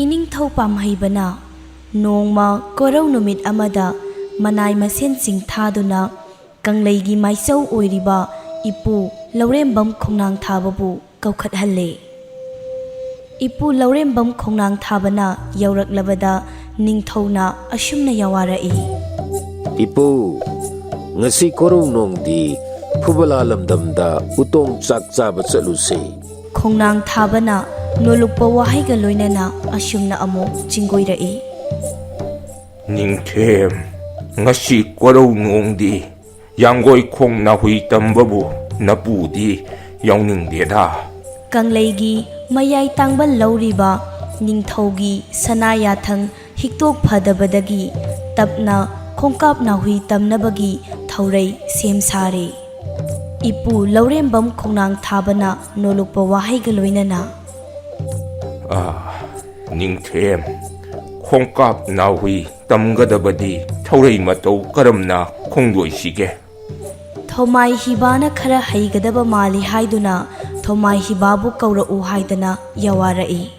Iningthau pamhaibana nongma korau numit amada manai masensing thaduna kangleigi maisau oiriba ipu laurembam khongnang thababu kaukhathalle. Ipu laurembam khongnang thabana yauraklabada ningthauna ashumna yawarai. Ipu ngasi korau nongdi phubala lamdamda utong chak chaba chaluse. Khongnang thabana nolukpa wahaiga loinana ashumna amo chingoirai. Ningthem ngasi korau nongdi yanggoi khongna hui tambabu napudi yauningdeda. Kangleigi mayai tangbal lauriba ningthaugi sanayathang hiktok phadabadagi tapna khongkap na hui tamnabagi thaurai semsare. Ipu laurembam khongnang thabana nolukpa wahaiga loinana. Ningthem khongkap na hui tamgadabadi thaurai matau karamna khongdoi sige. Thomai hibana khara haigadaba mali haiduna thomai hibabu kaurau haidana yawarai.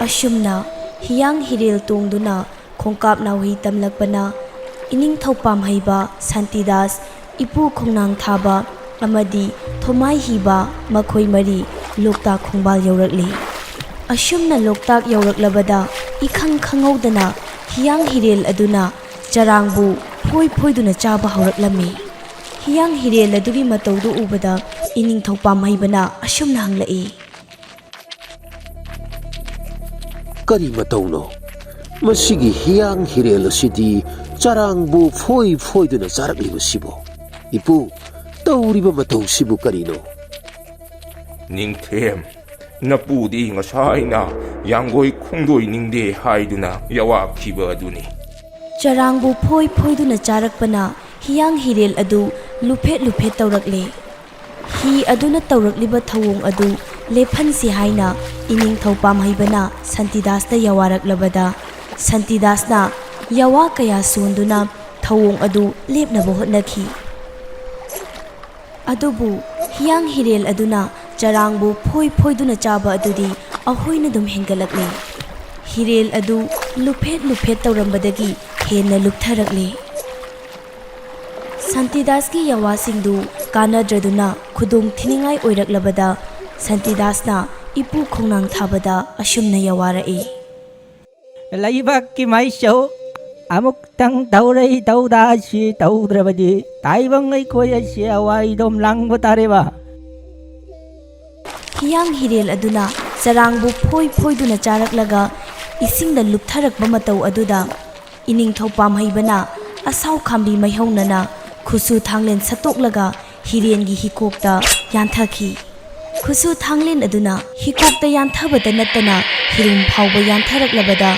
Ashumna hiyang hiril tungduna khongkap na hui tamlakpana iningthau pamhaiba Santidas ipu khongnang thaba amadi thomai hiba makhoi mari loktak khongbal yaurakli. Ashumna loktak yauraklabada ikhang khangaudana hiyang hirel aduna charangbu phoi phoiduna chaba hauraklammi. Hiyang hirel adugi mataudu ubada iningthau pamhaibana ashumna hanglai. Kari matauno masigi hiyang hirel asidi charangbu phoi duna charakliba sibo. Ipu tauriba matau sibu karino. Ningthem napudi ngasaina yanggoi khongdoi ningde haiduna yawa khiba aduni. Charangbu phoi duna charakpana hiyang hirel adu luphet taurakle. Hi aduna taurakliba thawong adu lephansi haina iningthau pamhaibana Santidasda yawaraklabada Santidasna yawa kaya sonduna thawong adu lepnaba hotnakhi. Adubu hiyang hirel aduna charangbu phoi duna chaba adudi ahoina dum hengalakle. Hirel adu luphet taurambadagi henna luktharakle. Santidaski yawasingdu kanadraduna khudung thiningai oiraklabada Santidasna ipu khongnang thabada ashumna yawarai. Laibak ki maisau amuk tang taurai tauda si taudrabadi taibangai koya si awai dom lang batareba. Hiyang hirel aduna charangbu phoi duna charaklaga isingda luptharakba matau aduda iningthau pamhaibana asau khambi maihaunana khusu thanglen satoklaga hirengi hikokta yanthakhi. Khusu thanglen aduna hikokta yanthabata natana hirum phawba yantharaklabada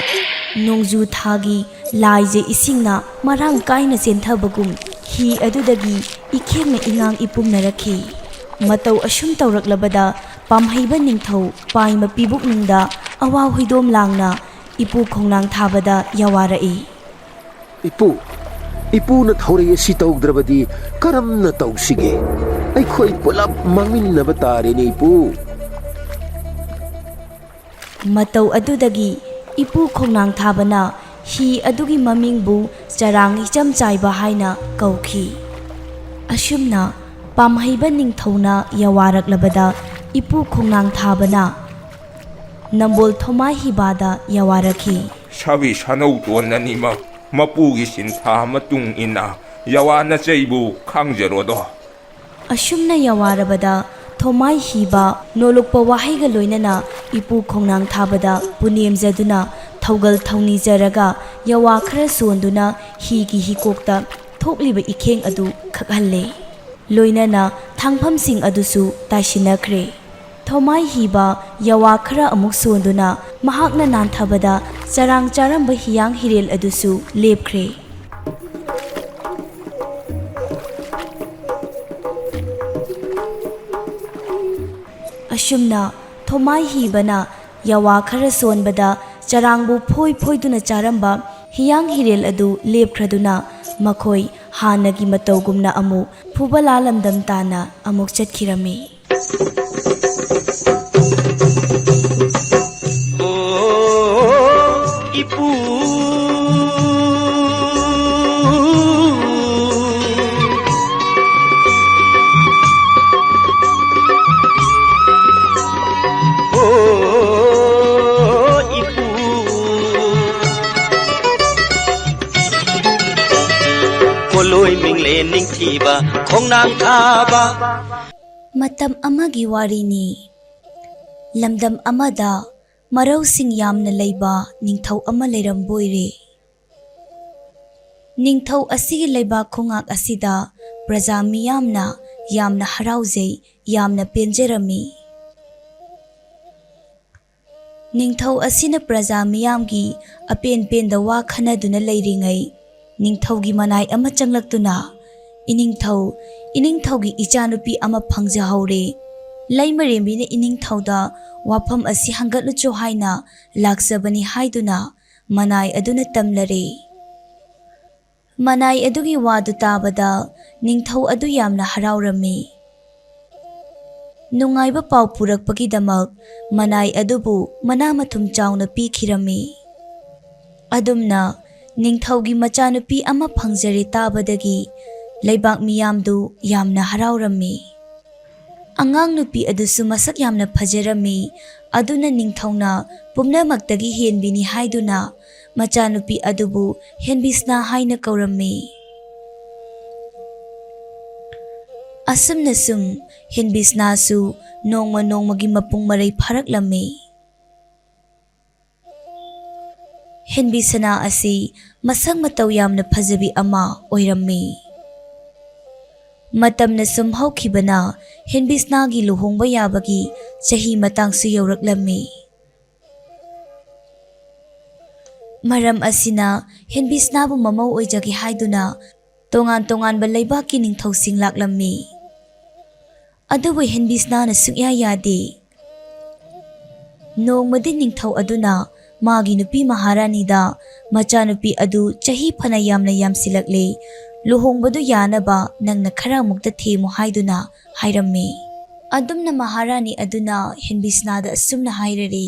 nongju thagi laije isingna marang kaina senthabagum hi adudagi ikhengna ingang ipumnarakhi. Matau ashum tauraklabada pamhaiba ningthau paima pibuk ningda awa huidom langna ipu khongnang thabada yawarai. Ipu na thaurai asi taudrabadi karamna tausige. Aikhoi pulap mangminnaba tare ni ipu. Matau adudagi ipu khongnang thabana hi adugi mamingbu charang icham chaiba haina kaukhi. Ashumna pamhaiba ningthauna yawaraklabada ipu khongnang thabana nambol thomai hibada yawarakhi. Sabi sanau tonanima mapugi sintha matung ina yawana chaibu khangjarodo. Ashumna yawarabada thomai hiba nolokpa wahaiga loinana ipu khongnang thabada punemjaduna thaugal thauni jaraga yawa khara sonduna higi hikokta thokliba ikheng adu khakhalle. Loinana thangphamsing adusu taishinakre. Thomai hiba yawa khara amuk sonduna mahakna nanthabada charang charamba hiyang hirel adusu lepkhre. Ashumna thomai hibana yawa khara sonbada ꯆꯔꯥꯡꯕꯨ ꯐꯣꯏ ꯐꯣꯏꯗꯨꯅ ꯆꯥꯔꯝꯕ ꯍꯤꯌꯥꯡ ꯍꯤꯔꯦꯜ ꯑꯗꯨ ꯂꯦꯞꯈ꯭ꯔꯗꯨꯅ ꯃꯈꯣꯏ ꯍꯥꯟꯅꯒꯤ ꯃꯇꯧꯒꯨꯝꯅ ꯑꯃꯨꯛ ꯐꯨꯕꯂꯥ ꯂꯝꯗꯝ ꯇꯥꯟꯅ ꯑꯃꯨꯛ ꯆꯠꯈꯤꯔꯝꯃꯤ꯫ IPU Koloi mingle ningthiba khongnang thaba ꯃꯇꯝ ꯑꯃꯒꯤ ꯋꯥꯔꯤꯅꯤ꯫ ꯂꯝꯗꯝ ꯑꯃꯗ ꯃꯔꯧꯁꯤꯡ ꯌꯥꯝꯅ ꯂꯩꯕ ꯅꯤꯡꯊꯧ ꯑꯃ ꯂꯩꯔꯝꯕꯣꯏꯔꯦ꯫ ꯅꯤꯡꯊꯧ ꯑꯁꯤꯒꯤ ꯂꯩꯕꯥꯛ ꯈꯨꯡꯒꯥꯛ ꯑꯁꯤꯗ ꯄ꯭ꯔꯖꯥ ꯃꯤꯌꯥꯝꯅ ꯌꯥꯝꯅ ꯍꯔꯥꯎꯖꯩ, ꯌꯥꯝꯅ ꯄꯦꯟꯖꯔꯝꯃꯤ꯫ ꯅꯤꯡꯊꯧ ꯑꯁꯤꯅ ꯄ꯭ꯔꯖꯥ ꯃꯤꯌꯥꯝꯒꯤ ꯑꯄꯦꯟ ꯄꯦꯟꯗ ꯋꯥ ꯈꯟꯅꯗꯨꯅ ꯂꯩꯔꯤꯉꯩ ꯅꯤꯡꯊꯧꯒꯤ ꯃꯅꯥꯏ ꯑꯃ ꯆꯪꯂꯛꯇꯨꯅ ꯏꯅꯤꯡꯊꯧꯒꯤ ꯏꯆꯥꯅꯨꯄꯤ ꯑꯃ ꯐꯪꯖꯍꯧꯔꯦ, ꯂꯩꯃꯔꯦꯝꯕꯤꯅ ꯏꯅꯤꯡꯊꯧꯗ ꯋꯥꯐꯝ ꯑꯁꯤ ꯍꯪꯒꯠꯂꯨꯆꯣ ꯍꯥꯏꯅ ꯂꯥꯛꯆꯕꯅꯤ ꯍꯥꯏꯗꯨꯅ ꯃꯅꯥꯏ ꯑꯗꯨꯅ ꯇꯝꯂꯔꯦ꯫ ꯃꯅꯥꯏ ꯑꯗꯨꯒꯤ ꯋꯥꯗꯨ ꯇꯥꯕꯗ ꯅꯤꯡꯊꯧ ꯑꯗꯨ ꯌꯥꯝꯅ ꯍꯔꯥꯎꯔꯝꯃꯤ꯫ ꯅꯨꯡꯉꯥꯏꯕ ꯄꯥꯎ ꯄꯨꯔꯛꯄꯒꯤꯗꯃꯛ ꯃꯅꯥꯏ ꯑꯗꯨꯕꯨ ꯃꯅꯥ ꯃꯊꯨꯝ ꯆꯥꯎꯅ ꯄꯤꯈꯤꯔꯝꯃꯤ꯫ ꯑꯗꯨꯝꯅ ꯅꯤꯡꯊꯧꯒꯤ ꯃꯆꯥꯅꯨꯄꯤ ꯑꯃ ꯐꯪꯖꯔꯦ ꯇꯥꯕꯗꯒꯤ ꯂꯩꯕꯥꯛ ꯃꯤꯌꯥꯝꯗꯨ ꯌꯥꯝꯅ ꯍꯔꯥꯎꯔꯝꯃꯤ꯫ ꯑꯉꯥꯡ ꯅꯨꯄꯤ ꯑꯗꯨꯁꯨ ꯃꯁꯛ ꯌꯥꯝꯅ ꯐꯖꯔꯝꯃꯤ, ꯑꯗꯨꯅ ꯅꯤꯡꯊꯧꯅ ꯄꯨꯝꯅꯃꯛꯇꯒꯤ ꯍꯦꯟꯕꯤꯅꯤ ꯍꯥꯏꯗꯨꯅ ꯃꯆꯥꯅꯨꯄꯤ ꯑꯗꯨꯕꯨ ꯍꯦꯟꯕꯤꯁꯅꯥ ꯍꯥꯏꯅ ꯀꯧꯔꯝꯃꯤ꯫ ꯑꯁꯨꯝꯅ ꯁꯨꯝ ꯍꯦꯟꯕꯤꯁꯅꯥꯁꯨ ꯅꯣꯡꯃ ꯅꯣꯡꯃꯒꯤ ꯃꯄꯨꯡ ꯃꯔꯩ ꯐꯥꯔꯛꯂꯝꯃꯤ꯫ ꯍꯦꯟꯕꯤꯁꯅꯥ ꯑꯁꯤ ꯃꯁꯛ ꯃꯇꯧ ꯌꯥꯝꯅ ꯐꯖꯕꯤ ꯑꯃ ꯑꯣꯏꯔꯝꯃꯤ꯫ ꯃꯇꯝꯅ ꯁꯨꯝ ꯍꯧꯈꯤꯕꯅ ꯍꯦꯟꯕꯤꯁꯅꯥꯒꯤ ꯂꯨꯍꯣꯡꯕ ꯌꯥꯕꯒꯤ ꯆꯍꯤ ꯃꯇꯥꯡꯁꯨ ꯌꯧꯔꯛꯂꯝꯃꯤ꯫ ꯃꯔꯝ ꯑꯁꯤꯅ ꯍꯦꯟꯕꯤꯁꯅꯥꯕꯨ ꯃꯃꯧ ꯑꯣꯏꯖꯒꯦ ꯍꯥꯏꯗꯨꯅ ꯇꯣꯉꯥꯟ ꯇꯣꯉꯥꯟꯕ ꯂꯩꯕꯥꯛꯀꯤ ꯅꯤꯡꯊꯧꯁꯤꯡ ꯂꯥꯛꯂꯝꯃꯤ꯫ ꯑꯗꯨꯕꯨ ꯍꯦꯟꯕꯤꯁꯅꯥꯅ ꯁꯨꯛꯌꯥ ꯌꯥꯗꯦ꯫ ꯅꯣꯡꯃꯗꯤ ꯅꯤꯡꯊꯧ ꯑꯗꯨꯅ ꯃꯥꯒꯤ ꯅꯨꯄꯤ ꯃꯍꯥꯔꯥꯅꯤꯗ ꯃꯆꯥꯅꯨꯄꯤ ꯑꯗꯨ ꯆꯍꯤ ꯐꯅ ꯌꯥꯝꯅ ꯌꯥꯝꯁꯤꯜꯂꯛꯂꯦ, ꯂꯨꯍꯣꯡꯕꯗꯨ ꯌꯥꯅꯕ ꯅꯪꯅ ꯈꯔ ꯑꯃꯨꯛꯇ ꯊꯦꯝꯃꯨ ꯍꯥꯏꯗꯨꯅ ꯍꯥꯏꯔꯝꯃꯤ꯫ ꯑꯗꯨꯝꯅ ꯃꯍꯥꯔꯥꯅꯤ ꯑꯗꯨꯅ ꯍꯦꯟꯕꯤꯁꯅꯥꯗ ꯑꯁꯨꯝꯅ ꯍꯥꯏꯔꯔꯦ,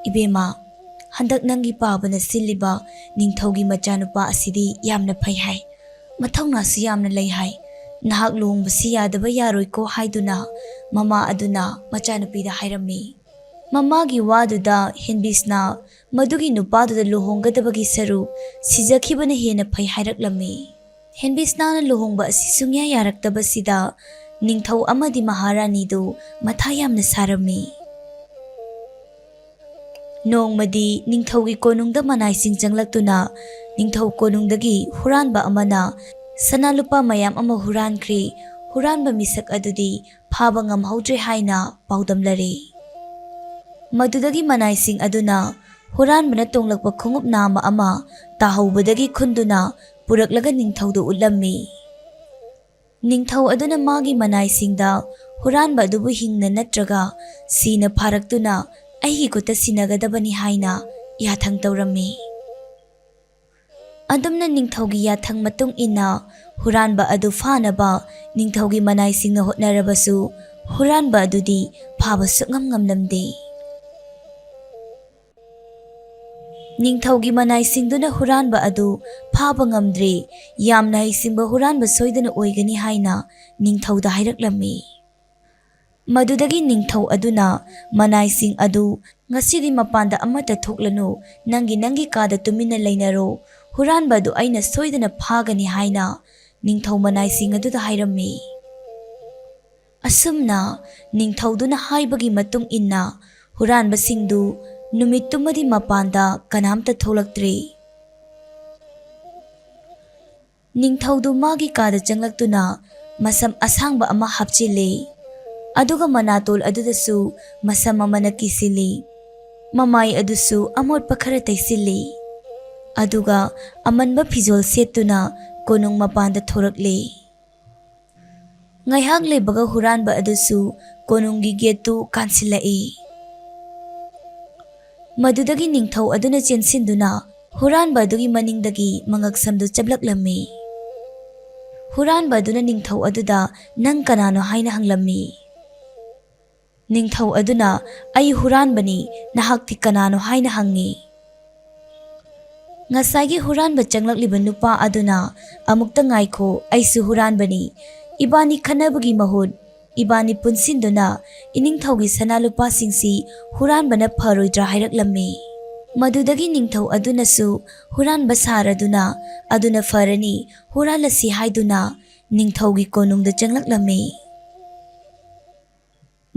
ꯏꯕꯦꯝꯃ, ꯍꯟꯗꯛ ꯅꯪꯒꯤ ꯄꯥꯕꯅ ꯁꯤꯜꯂꯤꯕ ꯅꯤꯡꯊꯧꯒꯤ ꯃꯆꯥꯅꯨꯄꯥ ꯑꯁꯤꯗꯤ ꯌꯥꯝꯅ ꯐꯩ ꯍꯥꯏ, ꯃꯊꯧꯅꯥꯁꯨ ꯌꯥꯝꯅ ꯂꯩ ꯍꯥꯏ, ꯅꯍꯥꯛ ꯂꯨꯍꯣꯡꯕꯁꯤ ꯌꯥꯗꯕ ꯌꯥꯔꯣꯏꯀꯣ ꯍꯥꯏꯗꯨꯅ ꯃꯃꯥ ꯑꯗꯨꯅ ꯃꯆꯥꯅꯨꯄꯤꯗ ꯍꯥꯏꯔꯝꯃꯤ꯫ ꯃꯃꯥꯒꯤ ꯋꯥꯗꯨꯗ ꯍꯦꯟꯕꯤꯁꯅꯥ ꯃꯗꯨꯒꯤ ꯅꯨꯄꯥꯗꯨꯗ ꯂꯨꯍꯣꯡꯒꯗꯕꯒꯤ ꯁꯔꯨꯛ ꯁꯤꯖꯈꯤꯕꯅ ꯍꯦꯟꯅ ꯐꯩ ꯍꯥꯏꯔꯛꯂꯝꯃꯤ꯫ ꯍꯦꯟꯕꯤꯁꯅꯥꯅ ꯂꯨꯍꯣꯡꯕ ꯑꯁꯤ ꯁꯨꯡꯌꯥ ꯌꯥꯔꯛꯇꯕꯁꯤꯗ ꯅꯤꯡꯊꯧ ꯑꯃꯗꯤ ꯃꯍꯥꯔꯥꯅꯤꯗꯨ ꯃꯊꯥ ꯌꯥꯝꯅ ꯁꯥꯔꯝꯃꯤ꯫ ꯅꯣꯡꯃꯗꯤ ꯅꯤꯡꯊꯧꯒꯤ ꯀꯣꯅꯨꯡꯗ ꯃꯅꯥꯏꯁꯤꯡ ꯆꯪꯂꯛꯇꯨꯅ ꯅꯤꯡꯊꯧ ꯀꯣꯅꯨꯡꯗꯒꯤ ꯍꯨꯔꯥꯟꯕ ꯑꯃꯅ ꯁꯅꯥ ꯂꯨꯄꯥ ꯃꯌꯥꯝ ꯑꯃ ꯍꯨꯔꯥꯟꯈ꯭ꯔꯦ, ꯍꯨꯔꯥꯟꯕ ꯃꯤꯁꯛ ꯑꯗꯨꯗꯤ ꯐꯥꯕ ꯉꯝꯍꯧꯗ꯭ꯔꯦ ꯍꯥꯏꯅ ꯄꯥꯎꯗꯝꯂꯔꯦ꯫ ꯃꯗꯨꯗꯒꯤ ꯃꯅꯥꯏꯁꯤꯡ ꯑꯗꯨꯅ ꯍꯨꯔꯥꯟꯕꯅ ꯇꯣꯡꯂꯛꯄ ꯈꯣꯡꯎꯞ ꯅꯥꯝꯃ ꯑꯃ ꯇꯥꯍꯧꯕꯗꯒꯤ ꯈꯨꯟꯗꯨꯅ ꯄꯨꯔꯛꯂꯒ ꯅꯤꯡꯊꯧꯗ ꯎꯠꯂꯝꯃꯤ꯫ ꯅꯤꯡꯊꯧ ꯑꯗꯨꯅ ꯃꯥꯒꯤ ꯃꯅꯥꯏꯁꯤꯡꯗ ꯍꯨꯔꯥꯟꯕ ꯑꯗꯨꯕꯨ ꯍꯤꯡꯅ ꯅꯠꯇ꯭ꯔꯒ ꯁꯤꯅ ꯐꯥꯔꯛꯇꯨꯅ ꯑꯩꯒꯤ ꯈꯨꯠꯇ ꯁꯤꯟꯅꯒꯗꯕꯅꯤ ꯍꯥꯏꯅ ꯌꯥꯊꯪ ꯇꯧꯔꯝꯃꯤ꯫ ꯑꯗꯨꯝꯅ ꯅꯤꯡꯊꯧꯒꯤ ꯌꯥꯊꯪ ꯃꯇꯨꯡ ꯏꯟꯅ ꯍꯨꯔꯥꯟꯕ ꯑꯗꯨ ꯐꯥꯅꯕ ꯅꯤꯡꯊꯧꯒꯤ ꯃꯅꯥꯏꯁꯤꯡꯅ ꯍꯣꯠꯅꯔꯕꯁꯨ ꯍꯨꯔꯥꯟꯕ ꯑꯗꯨꯗꯤ ꯐꯥꯕ ꯁꯨꯛꯉꯝ ꯉꯝꯂꯝꯗꯦ꯫ ꯅꯤꯡꯊꯧꯒꯤ ꯃꯅꯥꯏꯁꯤꯡꯗꯨꯅ ꯍꯨꯔꯥꯟꯕ ꯑꯗꯨ ꯐꯥꯕ ꯉꯝꯗ꯭ꯔꯦ, ꯌꯥꯝꯅ ꯍꯩꯁꯤꯡꯕ ꯍꯨꯔꯥꯟꯕ ꯁꯣꯏꯗꯅ ꯑꯣꯏꯒꯅꯤ ꯍꯥꯏꯅ ꯅꯤꯡꯊꯧꯗ ꯍꯥꯏꯔꯛꯂꯝꯃꯤ꯫ ꯃꯗꯨꯗꯒꯤ ꯅꯤꯡꯊꯧ ꯑꯗꯨꯅ ꯃꯅꯥꯏꯁꯤꯡ ꯑꯗꯨ ꯉꯁꯤꯗꯤ ꯃꯄꯥꯟꯗ ꯑꯃꯠꯇ ꯊꯣꯛꯂꯅꯨ, ꯅꯪꯒꯤ ꯀꯥꯗ ꯇꯨꯃꯤꯟꯅ ꯂꯩꯅꯔꯣ, ꯍꯨꯔꯥꯟꯕ ꯑꯗꯨ ꯑꯩꯅ ꯁꯣꯏꯗꯅ ꯐꯥꯒꯅꯤ ꯍꯥꯏꯅ ꯅꯤꯡꯊꯧ ꯃꯅꯥꯏꯁꯤꯡ ꯑꯗꯨꯗ ꯍꯥꯏꯔꯝꯃꯤ꯫ ꯑꯁꯨꯝꯅ ꯅꯤꯡꯊꯧꯗꯨꯅ ꯍꯥꯏꯕꯒꯤ ꯃꯇꯨꯡ ꯏꯟꯅ ꯍꯨꯔꯥꯟꯕꯁꯤꯡꯗꯨ ꯅꯨꯃꯤꯠꯇꯨꯃꯗꯤ ꯃꯄꯥꯟꯗ ꯀꯅꯥꯝꯇ ꯊꯣꯛꯂꯛꯇ꯭ꯔꯦ꯫ ꯅꯤꯡꯊꯧꯗꯨ ꯃꯥꯒꯤ ꯀꯥꯗ ꯆꯪꯂꯛꯇꯨꯅ ꯃꯁꯝ ꯑꯁꯥꯡꯕ ꯑꯃ ꯍꯥꯞꯆꯤꯜꯂꯦ, ꯑꯗꯨꯒ ꯃꯅꯥꯇꯣꯜ ꯑꯗꯨꯗꯁꯨ ꯃꯁꯝ ꯑꯃꯅ ꯀꯤꯁꯤꯜꯂꯤ, ꯃꯃꯥꯏ ꯑꯗꯨꯁꯨ ꯑꯃꯣꯠꯄ ꯈꯔ ꯇꯩꯁꯤꯜꯂꯤ, ꯑꯗꯨꯒ ꯑꯃꯟꯕ ꯐꯤꯖꯣꯜ ꯁꯦꯠꯇꯨꯅ ꯀꯣꯅꯨꯡ ꯃꯄꯥꯟꯗ ꯊꯣꯔꯛꯂꯦ꯫ ꯉꯥꯏꯍꯥꯛ ꯂꯩꯕꯒ ꯍꯨꯔꯥꯟꯕ ꯑꯗꯨꯁꯨ ꯀꯣꯅꯨꯡꯒꯤ ꯒꯦꯠꯇꯨ ꯀꯥꯟꯁꯤꯜꯂꯛꯏ꯫ Madudagi ningthau aduna chensinduna huranba adugi maningdagi mangaksamdu chablaklammi. Huranba aduna ningthau aduda nang kanano haina hanglammi. Ningthau aduna ai huranbani nahakti kanano haina hangi. Ngasagi huranba changlakliba nupa aduna amukta ngaiko aisu huranbani ibani khanabagi mahut ibani punsinduna iningthaugi sanalupa singsi huranbana pharoidra hairaklammi. Madudagi ningthau adunasu huranba saraduna aduna farani huralasi haiduna ningthaugi konungda changlaklammi.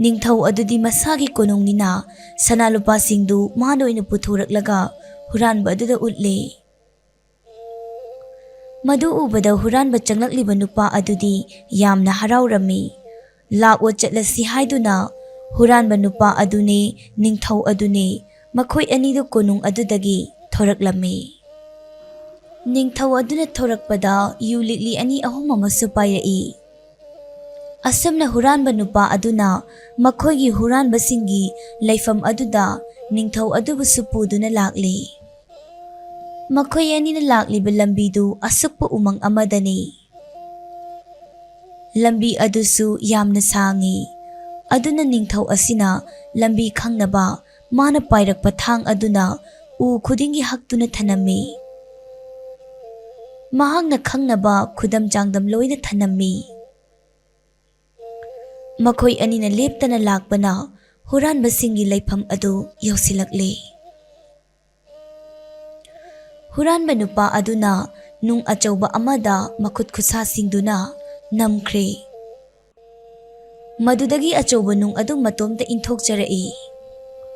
Ningthau adudi masagi konungnina sanalupa singdu manoina puthoraklaga huranba aduda utle. Madu ubada huranba changlakliba nupa adudi yamna haraurammi. Lakwa chatlasi haiduna huranba nupa adune ningthau adune makhoi anidu konung adudagi thoraklammi. Ningthau aduna thorakpada yulikli ani ahum amasu pairai. Asamna huranba nupa aduna makhoigi huranba singi laifam aduda ningthau adubu supuduna lakli. Makhoi anina lakliba lambidu asukpa umang amadani. Lambi adusu yamna sangi. Aduna ningthau asina lambi khangnaba mana pairakpa thang aduna u khudingi haktuna thanammi. Mahakna khangnaba khudam jangdam loina thanammi. Makhoi anina leptana lakpana huranba singi laifam adu yausilakle. Huranba nupa aduna nung achauba amada makhut khusa singduna namkhre. Madudagi achauba nung adu matomta inthokcharai.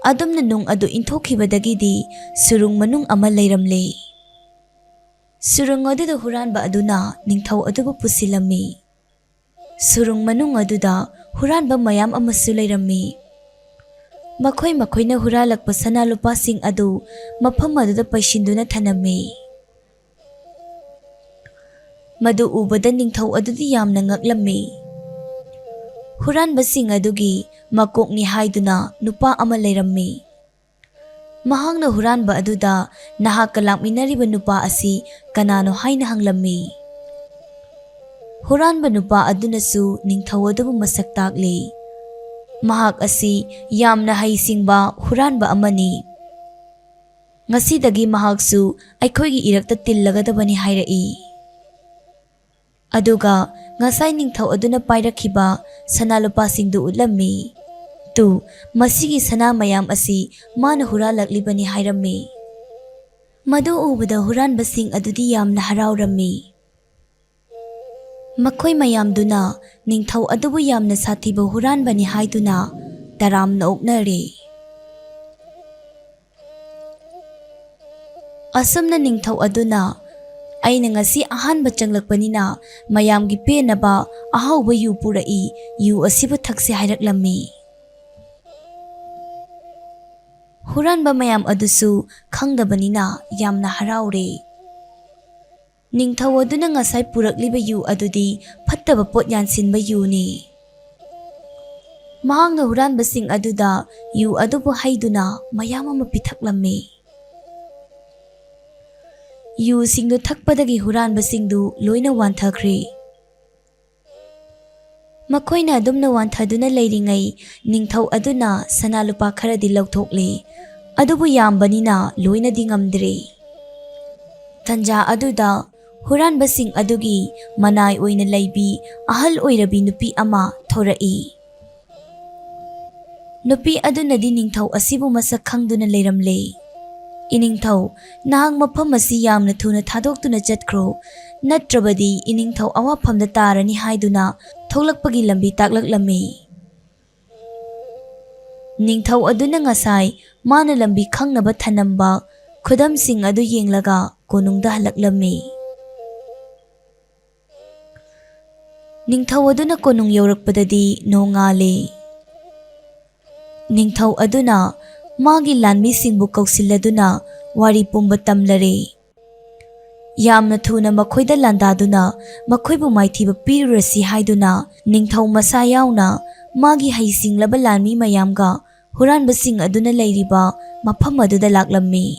Adumna nung adu inthokhibadagidi surung manung ama leiramle. Surung aduda huranba aduna ningthau adubu pusilammi. Surung manung aduda huranba mayam amasu leirammi. Makhoi na huralakpa sanalupasing adu mafam aduda paisinduna thanammi. Madu ubada ningthau adudi yamna ngaklammi. Huranbasing adugi makokni haiduna nupa ama leirammi. Mahakna huranba aduda nahakka lakminariba nupa asi kanano haina hanglammi. Huranba nupa adunasu ningthau adubu masak takli. Mahak asi yamna haisingba huranba amani. Ngasidagi mahaksu aikhoigi irakta tillagadabani hairai. Aduga ngasai ningthau aduna pairakhiba sanalupasingdu utlammi. Tu masigi sana mayam asi mana huralaklibani hairammi. Madu ubada huranbasing adudi yamna haraurammi. Makhoi mayamduna ningthau adubu yamna sathiba huranbani haiduna taramna oknare. Asamna ningthau aduna aina ngasi ahanba changlakpanina mayamgi penaba ahauba yu purai yu asibu thakse hairaklammi. Huranba mayam adusu khangdabanina yamna haraure. Ningthau aduna ngasai purakliba yu adudi phattaba pot yansinba yuni. Mahakna huranbasing aduda yu adubu haiduna mayam ama pithaklammi. Yu singdu thakpadagi huranbasingdu loina wanthakre. Makhoina adumna wanthaduna leiringai ningthau aduna sanalupa kharadi lauthokle. Adubu yambanina loina dingamdre. Tanja aduda huranbasing adugi manai oina leibi ahal oirabi nupi ama thorai. Nupi adunadi ningthau asibu masak khangduna leiramle. Iningthau nahang mafam asi yamna thuna thadoktuna chatkro natrabadi iningthau awafamda tarani haiduna thoklakpagi lambi taklaklammi. Ningthau aduna ngasai mana lambi khangnaba thanamba khudamsing adu yenglaga konungda halaklammi. Ningthau aduna konung yaurakpadadi nongale. Ningthau aduna magi lanmi singbu kausiladuna wari pumba tamlare. Yamna thuna makhoida landaduna makhoibu maithiba pirurasi haiduna ningthau masa yauna magi haisinglaba lanmi mayamga huranbasing aduna leiriba mafam aduda laklammi.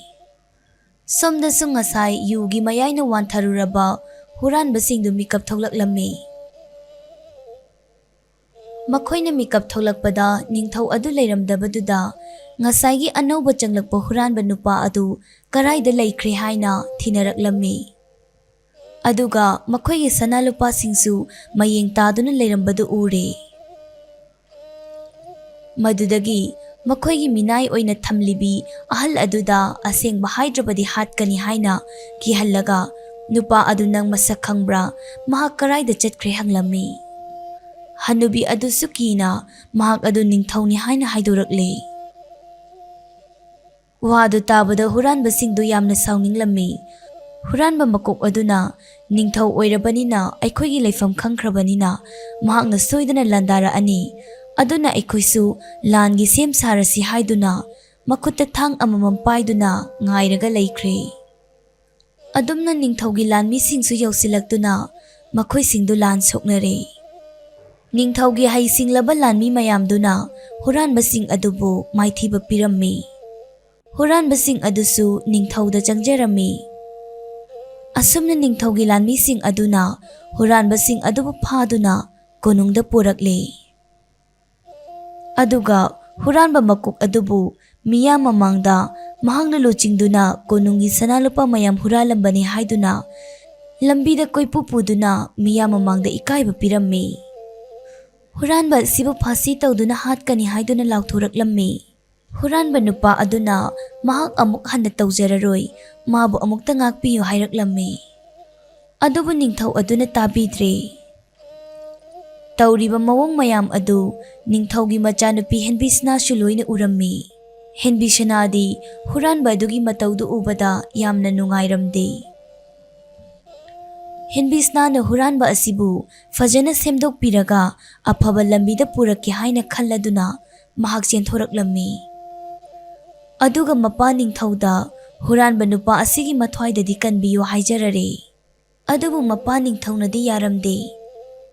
Somdasu ngasai yugi mayayna wantharuraba huranbasingdu mikap tholaklammi. Makoyna mikap tholakpada ningthau adu leiramdabaduda ngasaygi anauba changlakpa huranba nupa adu karayda laikhre haina thinaraklammi. Aduga makoygi sanalupa singsu mayeng taduna leirambadu ure. Madudagi makoygi minay oina thamlibi ahal aduda aseng bahaidrabadi hatkani haina kihallaga nupa adu nang masak khangbra mahak karayda chatkre hanglammi. Hanubi adu sukina mahak adu ningthawni haina haidorakle. Wadu tabada huranbasingdu yamna sawninglammi. Huranba makok aduna ningthau oirabanina aikoygi leifam khangkhrabanina mahakna soidana landara ani aduna aikoysu langi sem sarasi haiduna makutta thang amamam paiduna ngairaga laikhre. Adumna ningthaugi lanmi singsu yausilaktuna makoysingdu lan soknare. Ningthaugi haisinglaba lanmi mayamduna huranbasing adubu maithiba pirammi. Huranbasing adusu ningthauda changjarami. Asumna ningthaugi lanmising aduna huranbasing adubu phaduna konungda purakle. Aduga huranba makok adubu miya mamangda mahangna luchingduna konungi sanalupa mayam huralambani haiduna lambida koipupuduna miya mamangda ikaiba pirammi. Huranba sibu phasi tawduna hatkani haiduna lauthuraklammi. Huranba nupa aduna mahak amuk handa tawjararoi mabu amukta ngakpiyo hairaklammi. Adubu ningthau aduna tabidre. Tawriba mawong mayam adu ningthaugi machanupi henbisna shuloina urammi. Henbishanadi huranba adugi matawdu ubada yamna nungairamde. Henbisna na huranba asibu fajana semdok piraga afaba lambida puraki haina khalladuna mahak chenthoraklammi. Aduga mapa ningthauda huranba nupa asigi mathwaidadi kanbiyo haijarare. Adubu mapa ningthaunadi yaramde.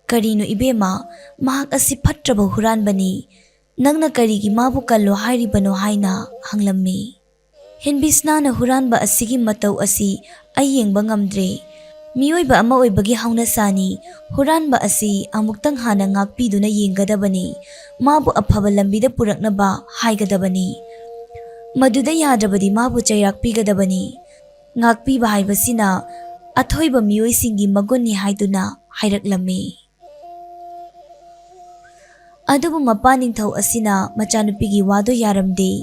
Karino ibema mahak asi phatraba huranbani nangna karigi mabu kallo hairibano haina hanglammi. Henbisna na huranba asigi mataw asi ay yengba ngamdre. Miyoyba ama oybagi haunasani huranba asi amuktang hana ngakpiduna yenggadabani mabu afaba lambida puraknaba haigadabani. Maduda yadrabadi mabu chairakpigadabani. Ngakpiba haibasina athoiba miyoysingi magonni haiduna hairaklammi. Adubu mapa ningthau asina machanupigi wado yaramde.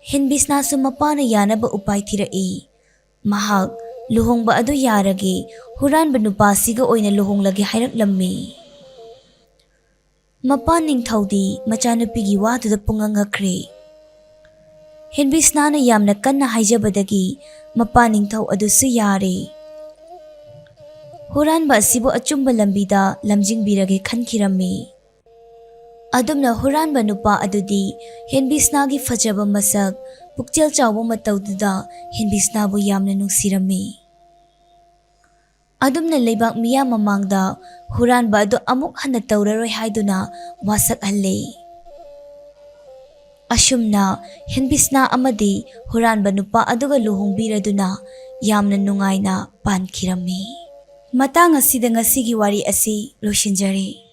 Henbisnasu mapana yanaba upay thirai. Mahak luhongba adu yarage huranba nupasiga oina luhonglagi hairaklammi. Mapa ningthaudi machanupigi waduda pungangakre. Henbisnana yamna kanna haijabadagi mapa ningthau adusu yare. Huranba asibu achumba lambida lamjingbirage khankirammi. Adumna huranba nupa adudi henbisnagi fajaba masak pukchel chawba matawduda henbisnabu yamna nungsirammi. Adumna leibak miya mamangda huranba adu amuk hana tawraroi haiduna wasak halle. Asumna henbisna amadi huranba nupa aduga luhongbiraduna yamna nungaina pankhirammi. Matang asida ngasigi wari asi losinjare.